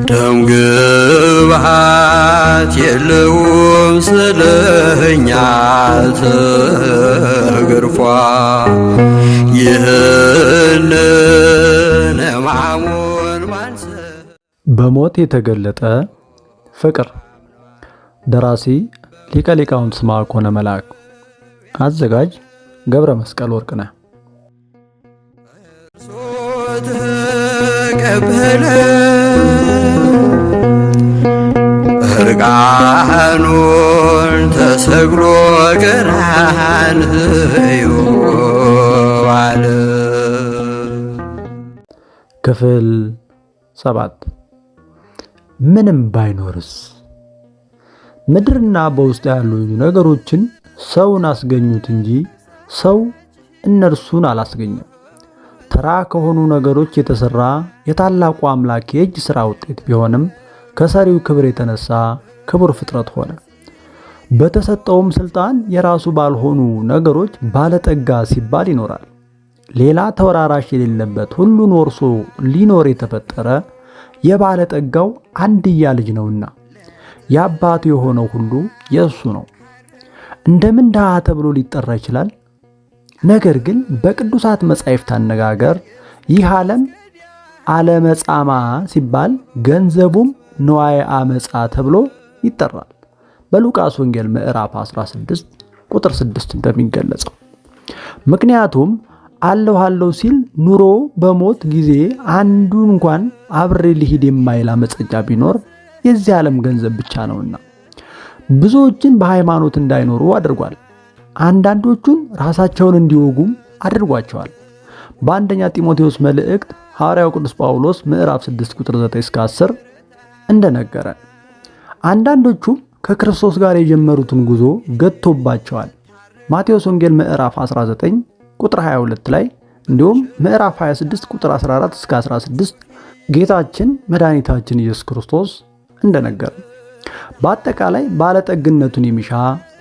ደም ግባት የለውም ስለኛ ተገርፏ ይህንን ሕማሙን ማንሰ በሞት የተገለጠ ፍቅር። ደራሲ ሊቀ ሊቃውንት ስምዐኮነ መልአክ። አዘጋጅ ገብረ መስቀል ወርቅነህ። ተቀበለ እርቃኑን ተሰቅሎ ቀራንዮ ዋለ። ክፍል 7 ምንም ባይኖርስ? ምድርና በውስጥ ያሉ ነገሮችን ሰውን አስገኙት እንጂ ሰው እነርሱን አላስገኘም። ተራ ከሆኑ ነገሮች የተሰራ የታላቁ አምላክ የእጅ ሥራ ውጤት ቢሆንም ከሰሪው ክብር የተነሳ ክቡር ፍጥረት ሆነ። በተሰጠውም ስልጣን የራሱ ባልሆኑ ነገሮች ባለጠጋ ሲባል ይኖራል። ሌላ ተወራራሽ የሌለበት ሁሉን ወርሶ ሊኖር የተፈጠረ የባለጠጋው አንድያ ልጅ ነውና የአባቱ የሆነው ሁሉ የእሱ ነው። እንደምን ድሃ ተብሎ ሊጠራ ይችላል? ነገር ግን በቅዱሳት መጻሕፍት አነጋገር ይህ ዓለም ዓለመጻማ ሲባል ገንዘቡም ንዋየ አመጻ ተብሎ ይጠራል። በሉቃስ ወንጌል ምዕራፍ 16 ቁጥር 6 እንደሚገለጸው። ምክንያቱም አለሁ ሲል ኑሮ በሞት ጊዜ አንዱን እንኳን አብሬ ልሂድ የማይል አመፀኛ ቢኖር የዚህ ዓለም ገንዘብ ብቻ ነውና ብዙዎችን በሃይማኖት እንዳይኖሩ አድርጓል። አንዳንዶቹን ራሳቸውን እንዲወጉም አድርጓቸዋል። በአንደኛ ጢሞቴዎስ መልእክት ሐዋርያው ቅዱስ ጳውሎስ ምዕራፍ 6 ቁጥር 9 እስከ 10 እንደነገረ አንዳንዶቹም ከክርስቶስ ጋር የጀመሩትን ጉዞ ገጥቶባቸዋል። ማቴዎስ ወንጌል ምዕራፍ 19 ቁጥር 22 ላይ እንዲሁም ምዕራፍ 26 ቁጥር 14 እስከ 16 ጌታችን መድኃኒታችን ኢየሱስ ክርስቶስ እንደነገረ በአጠቃላይ ባለጠግነቱን የሚሻ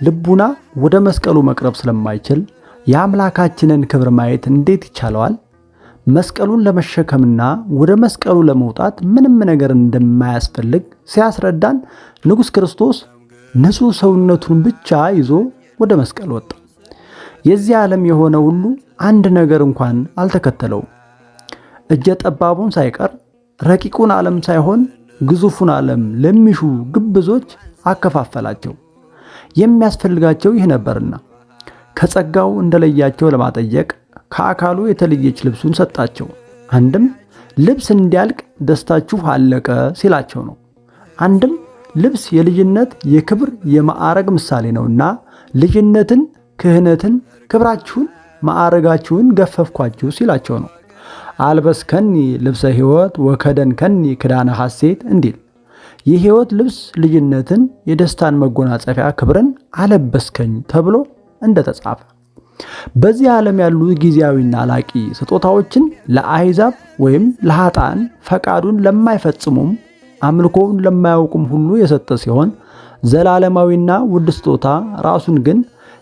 ልቡና ወደ መስቀሉ መቅረብ ስለማይችል የአምላካችንን ክብር ማየት እንዴት ይቻለዋል? መስቀሉን ለመሸከምና ወደ መስቀሉ ለመውጣት ምንም ነገር እንደማያስፈልግ ሲያስረዳን ንጉሥ ክርስቶስ ንጹሕ ሰውነቱን ብቻ ይዞ ወደ መስቀል ወጣ። የዚህ ዓለም የሆነ ሁሉ አንድ ነገር እንኳን አልተከተለውም። እጀ ጠባቡን ሳይቀር ረቂቁን ዓለም ሳይሆን ግዙፉን ዓለም ለሚሹ ግብዞች አከፋፈላቸው። የሚያስፈልጋቸው ይህ ነበርና ከጸጋው እንደለያቸው ለማጠየቅ ከአካሉ የተለየች ልብሱን ሰጣቸው። አንድም ልብስ እንዲያልቅ ደስታችሁ አለቀ ሲላቸው ነው። አንድም ልብስ የልጅነት የክብር የማዕረግ ምሳሌ ነውና ልጅነትን፣ ክህነትን፣ ክብራችሁን፣ ማዕረጋችሁን ገፈፍኳችሁ ሲላቸው ነው። አልበስከኒ ልብሰ ሕይወት ወከደንከኒ ክዳነ ሐሴት እንዲል የሕይወት ልብስ ልጅነትን፣ የደስታን መጎናጸፊያ ክብርን አለበስከኝ ተብሎ እንደተጻፈ በዚህ ዓለም ያሉ ጊዜያዊና ላቂ ስጦታዎችን ለአሕዛብ ወይም ለኃጥአን ፈቃዱን ለማይፈጽሙም አምልኮውን ለማያውቁም ሁሉ የሰጠ ሲሆን ዘላለማዊና ውድ ስጦታ ራሱን ግን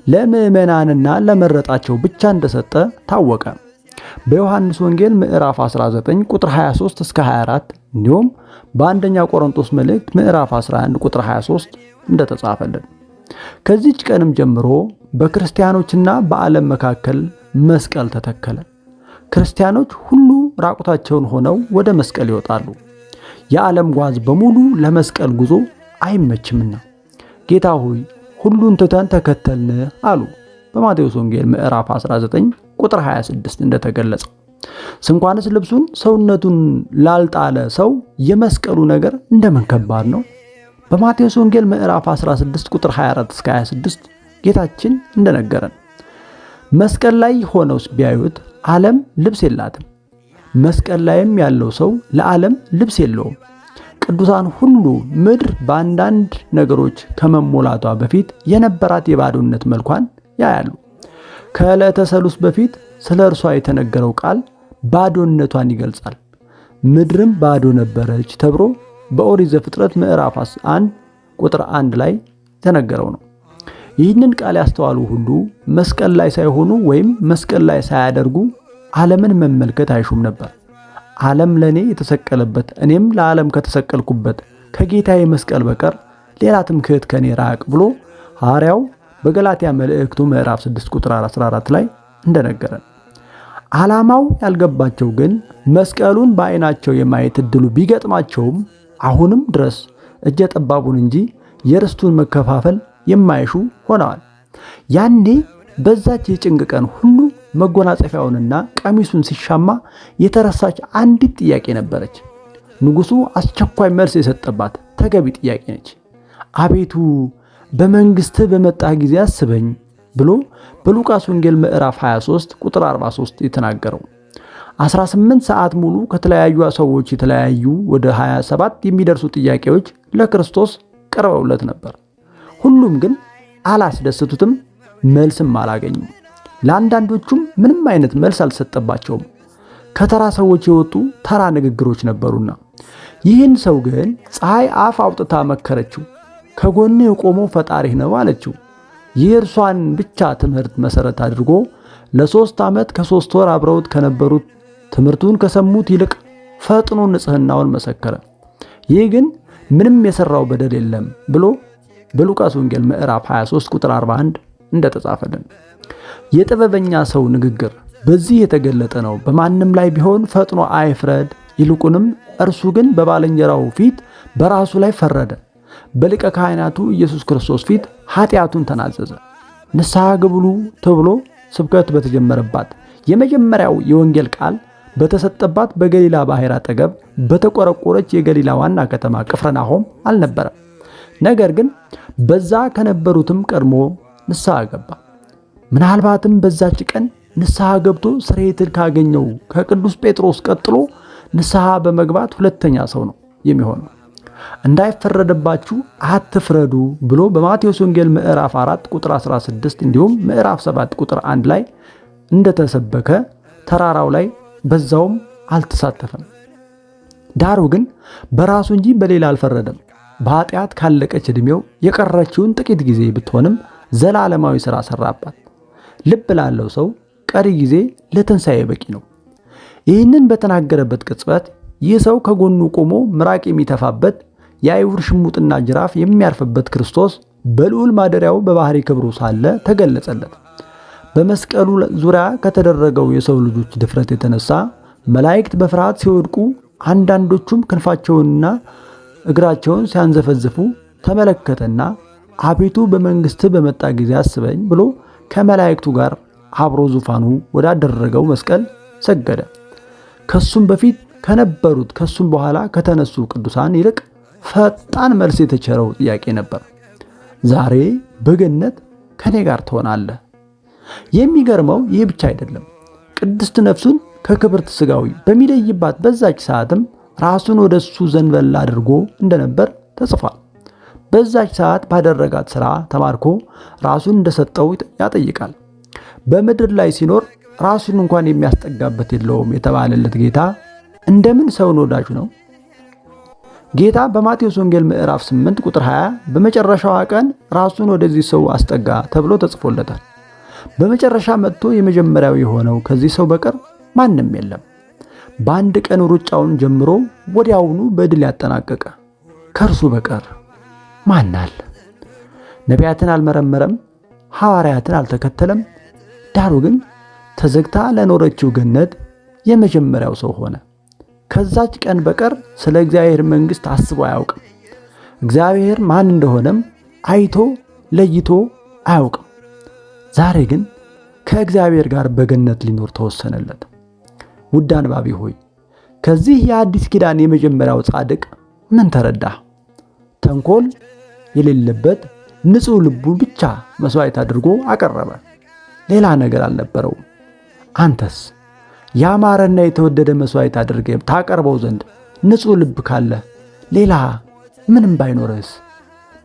ለምዕመናንና ለመረጣቸው ብቻ እንደሰጠ ታወቀ። በዮሐንስ ወንጌል ምዕራፍ 19 ቁጥር 23 እስከ 24 እንዲሁም በአንደኛ ቆሮንቶስ መልእክት ምዕራፍ 11 ቁጥር 23 እንደተጻፈልን ከዚህች ቀንም ጀምሮ በክርስቲያኖችና በዓለም መካከል መስቀል ተተከለ። ክርስቲያኖች ሁሉ ራቁታቸውን ሆነው ወደ መስቀል ይወጣሉ። የዓለም ጓዝ በሙሉ ለመስቀል ጉዞ አይመችምና ጌታ ሆይ ሁሉን ትተን ተከተልን አሉ። በማቴዎስ ወንጌል ምዕራፍ 19 ቁጥር 26 እንደተገለጸው ስንኳንስ ልብሱን ሰውነቱን ላልጣለ ሰው የመስቀሉ ነገር እንደምን ከባድ ነው። በማቴዎስ ወንጌል ምዕራፍ 16 ቁጥር 24 እስከ 26 ጌታችን እንደነገረን መስቀል ላይ ሆነው ቢያዩት ዓለም ልብስ የላትም። መስቀል ላይም ያለው ሰው ለዓለም ልብስ የለውም። ቅዱሳን ሁሉ ምድር በአንዳንድ ነገሮች ከመሞላቷ በፊት የነበራት የባዶነት መልኳን ያያሉ። ከዕለተ ሰሉስ በፊት ስለ እርሷ የተነገረው ቃል ባዶነቷን ይገልጻል። ምድርም ባዶ ነበረች ተብሎ በኦሪት ዘፍጥረት ምዕራፍ 1 ቁጥር 1 ላይ የተነገረው ነው። ይህንን ቃል ያስተዋሉ ሁሉ መስቀል ላይ ሳይሆኑ ወይም መስቀል ላይ ሳያደርጉ ዓለምን መመልከት አይሹም ነበር። ዓለም ለእኔ የተሰቀለበት እኔም ለዓለም ከተሰቀልኩበት ከጌታዬ መስቀል በቀር ሌላ ትምክህት ከኔ ራቅ ብሎ ሐዋርያው በገላትያ መልእክቱ ምዕራፍ 6 ቁጥር 14 ላይ እንደነገረን፣ ዓላማው ያልገባቸው ግን መስቀሉን በዓይናቸው የማየት እድሉ ቢገጥማቸውም አሁንም ድረስ እጀ ጠባቡን እንጂ የርስቱን መከፋፈል የማይሹ ሆነዋል። ያኔ በዛች የጭንቅ ቀን ሁሉ መጎናጸፊያውንና ቀሚሱን ሲሻማ የተረሳች አንዲት ጥያቄ ነበረች። ንጉሡ አስቸኳይ መልስ የሰጠባት ተገቢ ጥያቄ ነች። አቤቱ በመንግሥትህ በመጣህ ጊዜ አስበኝ ብሎ በሉቃስ ወንጌል ምዕራፍ 23 ቁጥር 43 የተናገረው 18 ሰዓት ሙሉ ከተለያዩ ሰዎች የተለያዩ ወደ 27 የሚደርሱ ጥያቄዎች ለክርስቶስ ቀርበውለት ነበር። ሁሉም ግን አላስደሰቱትም፣ መልስም አላገኙም። ለአንዳንዶቹም ምንም አይነት መልስ አልሰጠባቸውም። ከተራ ሰዎች የወጡ ተራ ንግግሮች ነበሩና። ይህን ሰው ግን ፀሐይ አፍ አውጥታ መከረችው። ከጎኔ የቆመው ፈጣሪህ ነው አለችው። ይህ እርሷን ብቻ ትምህርት መሰረት አድርጎ ለ3 ዓመት ከ3 ወር አብረውት ከነበሩት ትምህርቱን ከሰሙት ይልቅ ፈጥኖ ንጽሕናውን መሰከረ። ይህ ግን ምንም የሰራው በደል የለም ብሎ በሉቃስ ወንጌል ምዕራፍ 23 ቁጥር 41 እንደተጻፈልን የጥበበኛ ሰው ንግግር በዚህ የተገለጠ ነው። በማንም ላይ ቢሆን ፈጥኖ አይፍረድ፣ ይልቁንም እርሱ ግን በባልንጀራው ፊት በራሱ ላይ ፈረደ። በሊቀ ካህናቱ ኢየሱስ ክርስቶስ ፊት ኃጢአቱን ተናዘዘ። ንስሐ ግቡ ተብሎ ስብከት በተጀመረባት የመጀመሪያው የወንጌል ቃል በተሰጠባት በገሊላ ባህር አጠገብ በተቆረቆረች የገሊላ ዋና ከተማ ቅፍርናሆም አልነበረም። ነገር ግን በዛ ከነበሩትም ቀድሞ ንስሐ ገባ። ምናልባትም በዛች ቀን ንስሐ ገብቶ ስርየትን ካገኘው ከቅዱስ ጴጥሮስ ቀጥሎ ንስሐ በመግባት ሁለተኛ ሰው ነው የሚሆነው። እንዳይፈረድባችሁ አትፍረዱ ብሎ በማቴዎስ ወንጌል ምዕራፍ 4 ቁጥር 16 እንዲሁም ምዕራፍ 7 ቁጥር 1 ላይ እንደተሰበከ ተራራው ላይ በዛውም አልተሳተፈም። ዳሩ ግን በራሱ እንጂ በሌላ አልፈረደም። በኃጢአት ካለቀች ዕድሜው የቀረችውን ጥቂት ጊዜ ብትሆንም ዘላለማዊ ሥራ ሰራባት። ልብ ላለው ሰው ቀሪ ጊዜ ለትንሣኤ በቂ ነው። ይህንን በተናገረበት ቅጽበት ይህ ሰው ከጎኑ ቆሞ ምራቅ የሚተፋበት የአይሁድ ሽሙጥና ጅራፍ የሚያርፍበት ክርስቶስ በልዑል ማደሪያው በባህሪ ክብሩ ሳለ ተገለጸለት። በመስቀሉ ዙሪያ ከተደረገው የሰው ልጆች ድፍረት የተነሳ መላእክት በፍርሃት ሲወድቁ፣ አንዳንዶቹም ክንፋቸውንና እግራቸውን ሲያንዘፈዝፉ ተመለከተና አቤቱ በመንግሥትህ በመጣ ጊዜ አስበኝ ብሎ ከመላእክቱ ጋር አብሮ ዙፋኑ ወዳደረገው መስቀል ሰገደ። ከሱም በፊት ከነበሩት ከሱም በኋላ ከተነሱ ቅዱሳን ይልቅ ፈጣን መልስ የተቸረው ጥያቄ ነበር። ዛሬ በገነት ከኔ ጋር ትሆናለህ። የሚገርመው ይህ ብቻ አይደለም። ቅድስት ነፍሱን ከክብርት ሥጋዊ በሚለይባት በዛች ሰዓትም ራሱን ወደሱ ዘንበል አድርጎ እንደነበር ተጽፏል። በዛች ሰዓት ባደረጋት ሥራ ተማርኮ ራሱን እንደሰጠው ያጠይቃል። በምድር ላይ ሲኖር ራሱን እንኳን የሚያስጠጋበት የለውም የተባለለት ጌታ እንደምን ሰውን ወዳጁ ነው? ጌታ በማቴዎስ ወንጌል ምዕራፍ 8 ቁጥር 20 በመጨረሻዋ ቀን ራሱን ወደዚህ ሰው አስጠጋ ተብሎ ተጽፎለታል። በመጨረሻ መጥቶ የመጀመሪያው የሆነው ከዚህ ሰው በቀር ማንም የለም። በአንድ ቀን ሩጫውን ጀምሮ ወዲያውኑ በድል ያጠናቀቀ ከእርሱ በቀር ማን አለ? ነቢያትን አልመረመረም፣ ሐዋርያትን አልተከተለም። ዳሩ ግን ተዘግታ ለኖረችው ገነት የመጀመሪያው ሰው ሆነ። ከዛች ቀን በቀር ስለ እግዚአብሔር መንግሥት አስቦ አያውቅም። እግዚአብሔር ማን እንደሆነም አይቶ ለይቶ አያውቅም። ዛሬ ግን ከእግዚአብሔር ጋር በገነት ሊኖር ተወሰነለት። ውድ አንባቢ ሆይ ከዚህ የአዲስ ኪዳን የመጀመሪያው ጻድቅ ምን ተረዳህ? ተንኮል የሌለበት ንጹሕ ልቡን ብቻ መስዋዕት አድርጎ አቀረበ። ሌላ ነገር አልነበረውም። አንተስ ያማረና የተወደደ መስዋዕት አድርገህ ታቀርበው ዘንድ ንጹሕ ልብ ካለ ሌላ ምንም ባይኖርስ?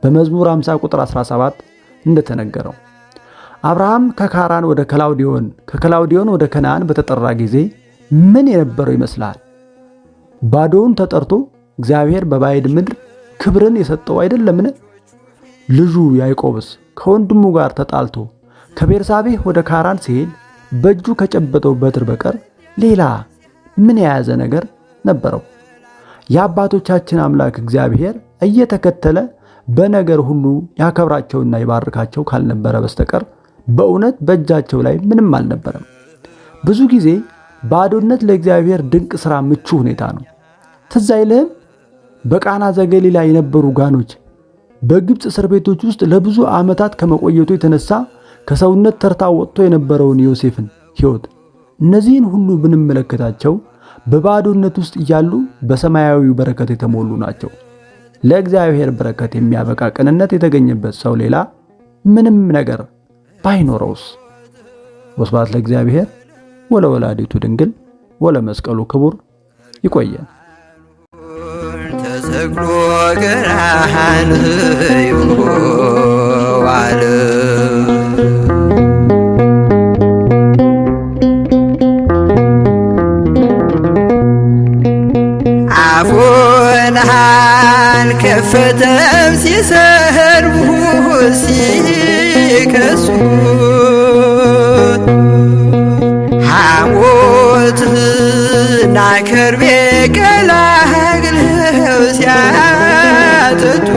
በመዝሙር 50 ቁጥር 17 እንደተነገረው አብርሃም ከካራን ወደ ከላውዲዮን ከከላውዲዮን ወደ ከነዓን በተጠራ ጊዜ ምን የነበረው ይመስላል? ባዶውን ተጠርቶ እግዚአብሔር በባዕድ ምድር ክብርን የሰጠው አይደለምን? ልጁ ያዕቆብስ ከወንድሙ ጋር ተጣልቶ ከቤርሳቤህ ወደ ካራን ሲሄድ በእጁ ከጨበጠው በትር በቀር ሌላ ምን የያዘ ነገር ነበረው? የአባቶቻችን አምላክ እግዚአብሔር እየተከተለ በነገር ሁሉ ያከብራቸውና ይባርካቸው ካልነበረ በስተቀር በእውነት በእጃቸው ላይ ምንም አልነበረም። ብዙ ጊዜ ባዶነት ለእግዚአብሔር ድንቅ ሥራ ምቹ ሁኔታ ነው። ትዝ አይልህም? በቃና ዘገሊላ የነበሩ ጋኖች በግብፅ እስር ቤቶች ውስጥ ለብዙ ዓመታት ከመቆየቱ የተነሳ ከሰውነት ተርታ ወጥቶ የነበረውን ዮሴፍን ሕይወት። እነዚህን ሁሉ ብንመለከታቸው በባዶነት ውስጥ እያሉ በሰማያዊው በረከት የተሞሉ ናቸው። ለእግዚአብሔር በረከት የሚያበቃ ቅንነት የተገኘበት ሰው ሌላ ምንም ነገር ባይኖረውስ? ወስብሐት ለእግዚአብሔር ወለወላዲቱ ድንግል ወለመስቀሉ ክቡር። ይቆየን። ተሰቅሎ ቀራንዮ ዋለ አፉን አልከፈተም ሲሰድቡት ሲከሱት ሐሞትና ከርቤ ቀላቅለው ሲያጠጡት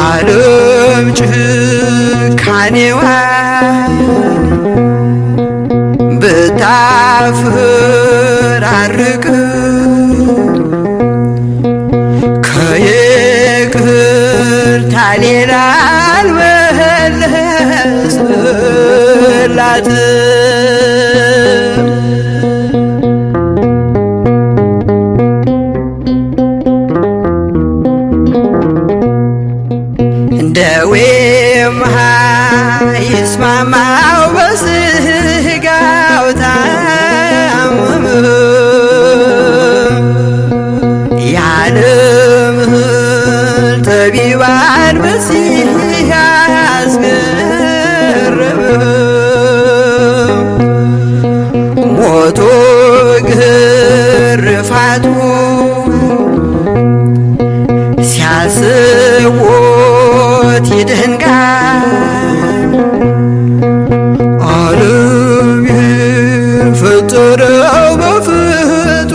ዓለም ጭካኔዋን ብታፈራርቅ ከይቅርታ ሌላ አልመለስላትም። ደዌም ይስማማው በሥጋው ታመመ የዓለምን ጠቢባን በዚህ ያስገረመ ሞቶ ግርፋቱ ሲያስቦት ይደንቃል። ዓለም የፈጠረው በፍጡራን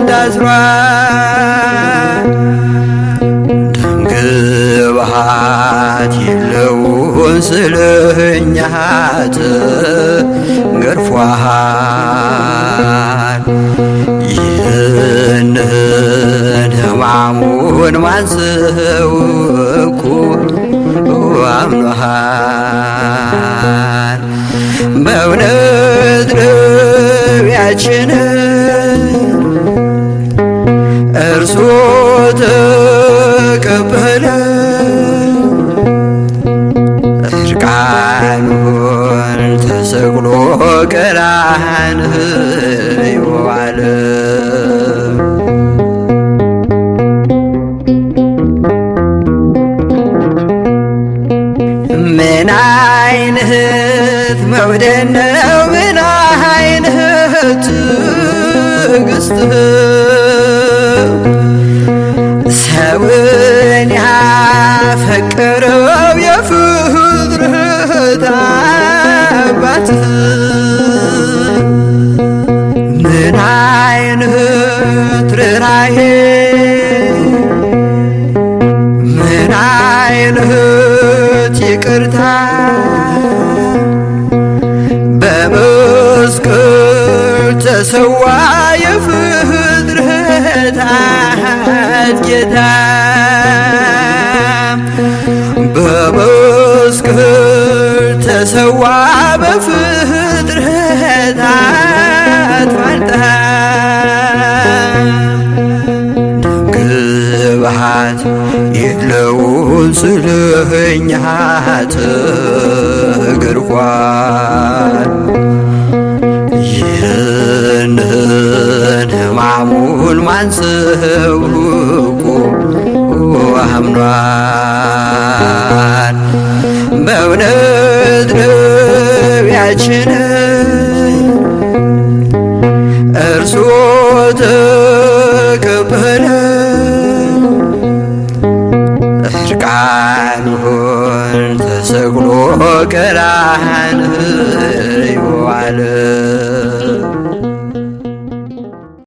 ታስሯል። ደምግባት የለውም ስለኛ ተገርፏል። ይህንን ሕማሙን ማን ሰው እኮ አምኖሃል? በእውነት ደዌያችንን እርሱ ተቀበለ። እርቃኑን ተሰቅሎ ቀራንዮ ዋለ። ምን አይነት መውደድ ነው! ምን አይነት ትዕግስት! ሰውን ያፈቀረው የፍጥረት አባት ምን አይነት ርኅራኄ! ምን አይነት ይቅርታ! በመስቀል ተሰዋ የፍጥረታት ጌታ በመስቀል ተሰዋ በፍጥረታት ፋንታ ደምግባት የለውም ስለኛ ተገርፏል። ይህንን ሕማሙን ማን ሰው አምኗል? በእውነት ደዌያችንን እርሱ ተቀበለ። ብርሃን ተሰቅሎ ቀራንዮ ዋለ